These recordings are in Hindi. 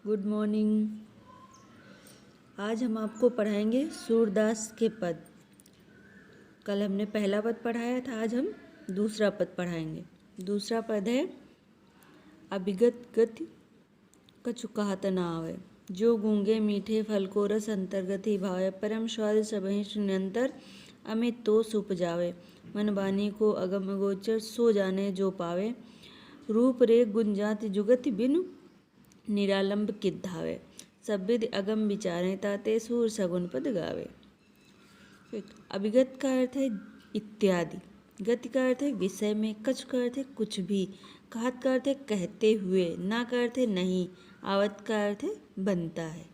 Good morning. आज हम आपको पढ़ाएंगे सूरदास के पद। कल हमने पहला पद पढ़ाया था, आज हम दूसरा पद पढ़ाएंगे। दूसरा पद है अभिगत गति कछु कहत न आवे, जो गूंगे मीठे फल को रस अंतर्गत ही भावे, परम स्वाद सबहि निरंतर अमित तोष उपजावे, मन वाणी को अगम अगोचर सो जाने जो पावे, रूप रे गुण जाति जुगति बिनु निरालंब कित धावे, सब विधि अगम विचारे ताते सूर सगुन पद गावे। अभिगत का अर्थ है इत्यादि, गति का अर्थ है विषय में, कछ का अर्थ है कुछ भी, कहत का अर्थ है कहते हुए, ना का अर्थ है नहीं, आवत का अर्थ है बनता है।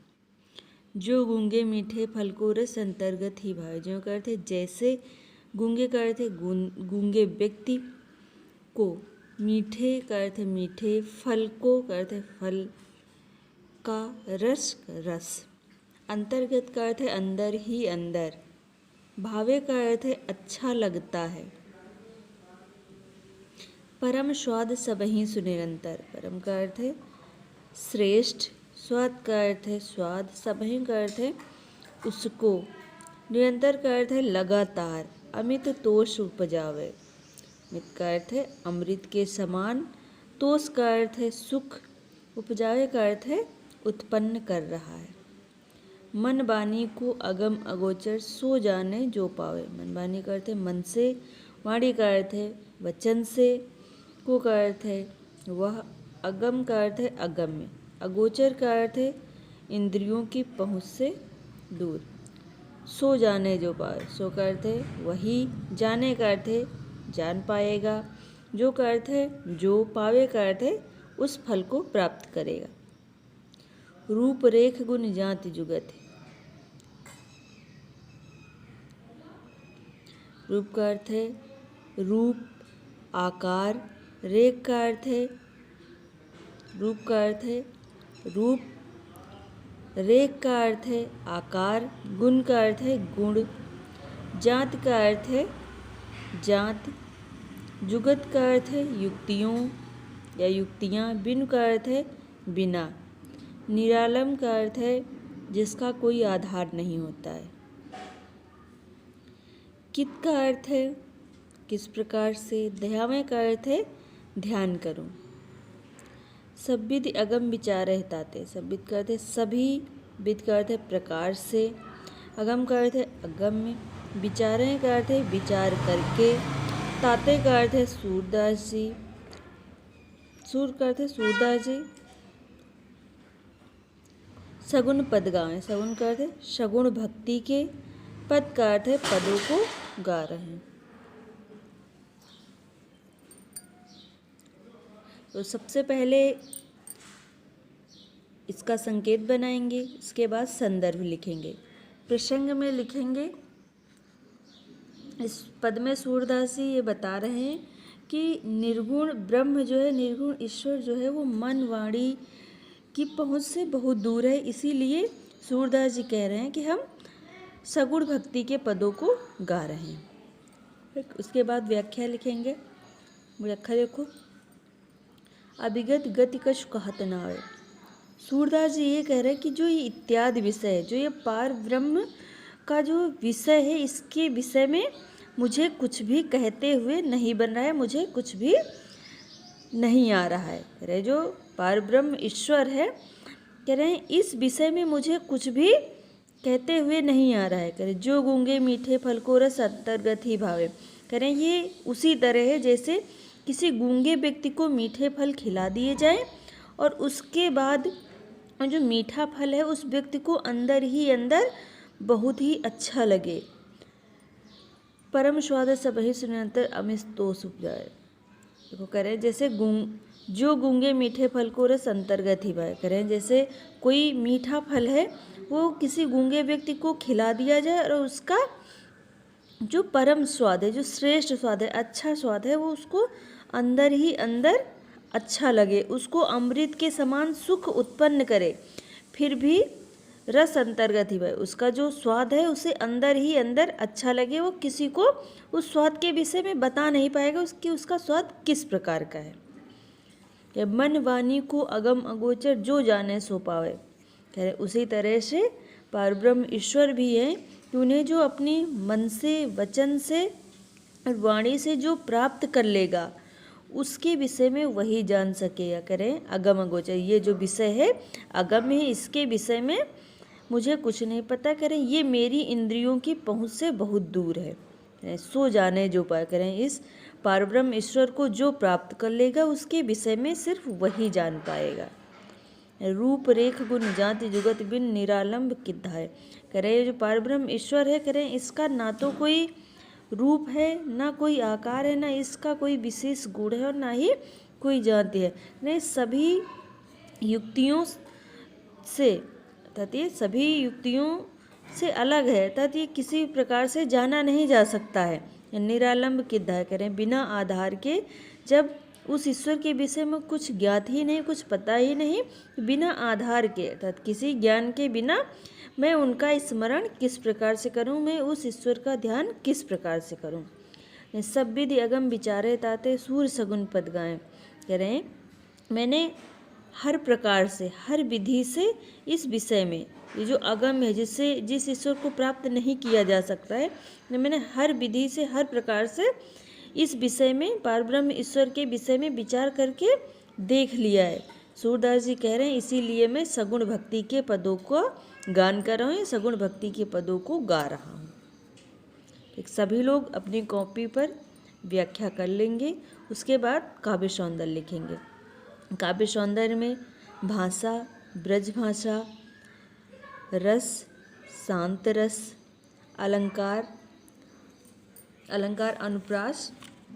जो गूंगे मीठे फल को रस अंतर्गत ही भावे, जो का अर्थ है जैसे, गूंगे का अर्थ है गूंगे व्यक्ति को, मीठे का अर्थ है मीठे, फल को का अर्थ है फल का, रस, अंतर्गत का अर्थ है अंदर ही अंदर, भावे का अर्थ है अच्छा लगता है, परम स्वाद सबहि सुनिरंतर, परम का अर्थ है श्रेष्ठ, स्वाद का अर्थ है स्वाद, सबहि का अर्थ है उसको, निरंतर का अर्थ है लगातार, अमित तोष उपजावे, मित का अर्थ है अमृत के समान, तोष का अर्थ है सुख, उपजावे का अर्थ है उत्पन्न कर रहा है। मन वाणी को अगम अगोचर सो जाने जो पावे, मन वाणी का अर्थ है मन से, वाणी का अर्थ है वचन से, को का अर्थ है वह, अगम का अर्थ है अगम्य, अगोचर का अर्थ है इंद्रियों की पहुँच से दूर, सो जाने जो पावे, सो का अर्थ है वही, जाने का अर्थ है जान पाएगा, जो का अर्थ है जो, पावे का अर्थ है उस फल को प्राप्त करेगा। रूप रेख गुण जाति जुगत, रूप का अर्थ है रूप आकार, रेख का अर्थ है रूप का अर्थ है रूप, रेख का अर्थ है आकार, गुण का अर्थ है गुण, जात का अर्थ है जात, जुगत का अर्थ है युक्तियों या युक्तियाँ, बिनु का अर्थ है बिना, निरालम का अर्थ है जिसका कोई आधार नहीं होता है, कित का अर्थ है किस प्रकार से, ध्यावे का अर्थ है ध्यान करूं, सब विधि अगम विचार ताते, सब विधि का अर्थ है सभी, विधि का अर्थ है प्रकार से, अगम का अर्थ है अगम्य, विचारें का अर्थ है विचार करके, ताते का अर्थ है सूरदास जी, सूर का अर्थ है सूरदास जी, सगुन पद गावें, सगुन का अर्थ है सगुण भक्ति के, पद का अर्थ है पदों को गा रहे हैं। तो सबसे पहले इसका संकेत बनाएंगे, इसके बाद संदर्भ लिखेंगे, प्रसंग में लिखेंगे। इस पद में सूरदास जी ये बता रहे हैं कि निर्गुण ब्रह्म जो है, निर्गुण ईश्वर जो है वो मन वाणी की पहुँच से बहुत दूर है, इसीलिए सूरदास जी कह रहे हैं कि हम सगुण भक्ति के पदों को गा रहे हैं। उसके बाद व्याख्या लिखेंगे। व्याख्या देखो, अभिगत गति कछु कहत न आवे। सूरदास जी ये कह रहे हैं कि जो ये इत्यादि विषय है, जो ये पार ब्रह्म का जो विषय है, इसके विषय में मुझे कुछ भी कहते हुए नहीं बन रहा है, मुझे कुछ भी नहीं आ रहा है। कह रहे जो पार ब्रह्म ईश्वर है, कह रहे हैं इस विषय में मुझे कुछ भी कहते हुए नहीं आ रहा है। कह रहे जो गूंगे मीठे फल को रस अंतर्गत ही भावे, कह रहे ये उसी तरह है जैसे किसी गूंगे व्यक्ति को मीठे फल खिला दिए जाएं और उसके बाद जो मीठा फल है उस व्यक्ति को अंदर ही अंदर बहुत ही अच्छा लगे, परम स्वाद सबहि सुनिरंतर अमित तोष उपजाए। देखो कह रहे हैं जैसे जो गूंगे मीठे फल को रस अंतर्गत ही भावे, कह रहे हैं जैसे कोई मीठा फल है वो किसी गूंगे व्यक्ति को खिला दिया जाए और उसका जो परम स्वाद है, जो श्रेष्ठ स्वाद है, अच्छा स्वाद है, वो उसको अंदर ही अंदर अच्छा लगे, उसको अमृत के समान सुख उत्पन्न करे, फिर भी रस अंतर्गत ही भाई, उसका जो स्वाद है उसे अंदर ही अंदर अच्छा लगे, वो किसी को उस स्वाद के विषय में बता नहीं पाएगा उसका स्वाद किस प्रकार का है। या मन वाणी को अगम अगोचर जो जाने सो पावे। कह रहे उसी तरह से परब्रह्म ईश्वर भी है कि उन्हें जो अपनी मन से, वचन से और वाणी से जो प्राप्त कर लेगा उसके विषय में वही जान सकेगा। करें अगम अगोचर, ये जो विषय है अगम है, इसके विषय में मुझे कुछ नहीं पता। करें ये मेरी इंद्रियों की पहुँच से बहुत दूर है। सो जाने जो पाए, करें इस परब्रह्म ईश्वर को जो प्राप्त कर लेगा उसके विषय में सिर्फ वही जान पाएगा। रूप रेख गुण जाति जुगत बिन निरालंब किद्धाय। करें ये जो परब्रह्म ईश्वर है, करें इसका ना तो कोई रूप है, ना कोई आकार है, ना इसका कोई विशेष गुण है और ना ही कोई जाति है। नहीं, सभी युक्तियों से अर्थात ये सभी युक्तियों से अलग है, अर्थात ये किसी प्रकार से जाना नहीं जा सकता है। निरालंब किद्धाय, करें बिना आधार के, जब उस ईश्वर के विषय में कुछ ज्ञात ही नहीं, कुछ पता ही नहीं, बिना आधार के अर्थात किसी ज्ञान के बिना मैं उनका स्मरण किस प्रकार से करूं, मैं उस ईश्वर का ध्यान किस प्रकार से करूं। सब विधि अगम विचारे ताते सूर्य सगुन पद गाएं। कह रहे हैं मैंने हर प्रकार से, हर विधि से इस विषय में, ये जो अगम है जिससे जिस ईश्वर को प्राप्त नहीं किया जा सकता है, मैंने हर विधि से, हर प्रकार से इस विषय में, परब्रह्म ईश्वर के विषय में विचार करके देख लिया है। सूरदास जी कह रहे हैं इसीलिए मैं सगुण भक्ति के पदों को गान कर रहा हूँ, सगुण भक्ति के पदों को गा रहा हूँ। ठीक, सभी लोग अपनी कॉपी पर व्याख्या कर लेंगे, उसके बाद काव्य सौंदर्य लिखेंगे। काव्य सौंदर्य में भाषा, ब्रज भाषा, रस, शांत रस, अलंकार, अलंकार अनुप्रास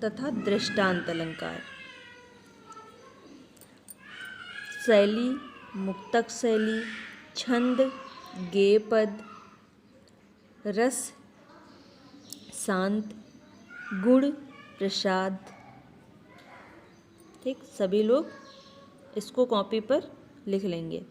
तथा दृष्टांत अलंकार, शैली, मुक्तक शैली, छंद, गेय पद, रस, शांत, गुण, प्रसाद। ठीक, सभी लोग इसको कॉपी पर लिख लेंगे।